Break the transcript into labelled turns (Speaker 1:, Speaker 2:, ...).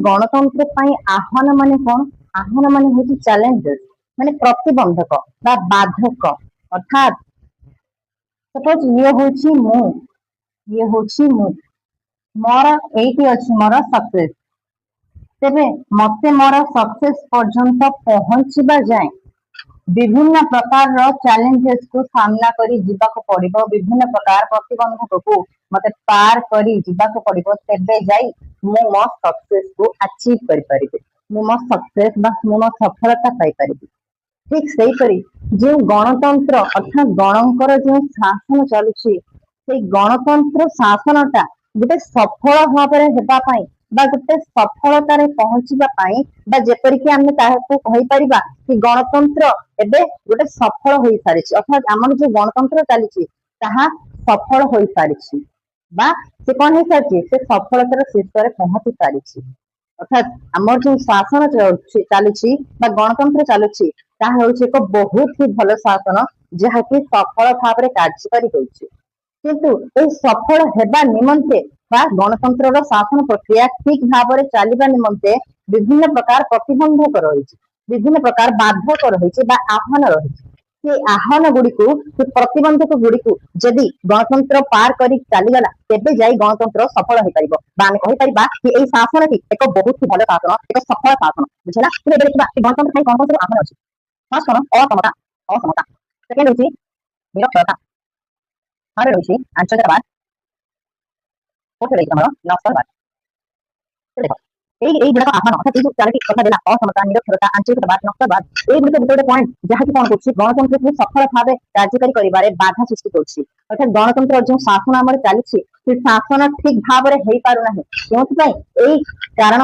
Speaker 1: गणतंत्र आह्वान माने कौन आह्वान माने होची चैलेंजेस माने प्रतिबंधक बा बाधक अर्थात सपोज ये होची मु मोर एटी अछि मोर सक्सेस तेबे मते मोर सक्सेस पर्यंत पहुंचबा जाए विभिन्न प्रकार रो चैलेंजेस को सामना करी जीवाक पड़िबो विभिन्न प्रकार प्रतिबंधक को मते पार करी जीवाक पड़िबो तेबे जाई मु मो सक्सेस को अचीव करि परिबे मु मो सक्सेस बा मु मो सफलता पाई परिबे ठीक सही परी जो गणतंत्र अर्थात गणकर जो शासन चलुछि से गणतंत्र शासनटा गोटे सफल भाव हेबा पाई बा गोटे सफलतार पहुंचबा पाई बा जेपरि कि आमे ताहाको कहि परिबा कि गणतंत्र एबे गोटे सफल होई सारिछि अर्थात हमर जो गणतंत्र चलिछि ताहा सफल होई सारिछि बा से कोन होई सारिछि से सफलतार शीर्ष रे पहुंची सारिछि अर्थात हमर जो शासन चलिछि बा गणतंत्र चलुछि ताहा होछि एक बहुत ही भलो शासन जहा कि सफल भाव रे कार्यकारी होछि किंतु ए सफल हेबा निमंते बा गणतंत्र शासन प्रक्रिया ठीक भाव में चलवा निमंते विभिन्न प्रकार प्रतिबंधक रही विभिन्न प्रकार बाधक रही आह्वान रही से आह्वान गुड़ी को प्रतिबंधक गुड़ी को जदि गणतंत्र पार कर चलीगला तेबे जाई गणतंत्र सफल हो पार आम कहीपर कि यही शासन टी एक बहुत ही भल शासन एक सफल शासन बुझला देखा गणतंत्र कौन कौन सब आह्वान अच्छी फर्स्ट कौन असमता असमता सेकेंड हूँ निरक्षरता थर्ड हूँ आंचलिकतावाद फोर्थ रही नक्सलवाद देखो এই গুড়া আহ্বান অর্থাৎ এই যে চারটি কথা দেলা অসমতা নিরক্ষরতা আঞ্চলিকতাবাদ নক্সলবাদ এই গুলো গোটে পয়েন্ট যাহাকি কোন করছি গণতন্ত্রকে সফল ভাবে কার্যকারী করিবারে বাধা সৃষ্টি করছি অর্থাৎ গণতন্ত্র যে শাসন আমার চালিছি সে শাসন ঠিক ভাবে হই পারু ନାହିଁ কেউথিপাই এই কারণ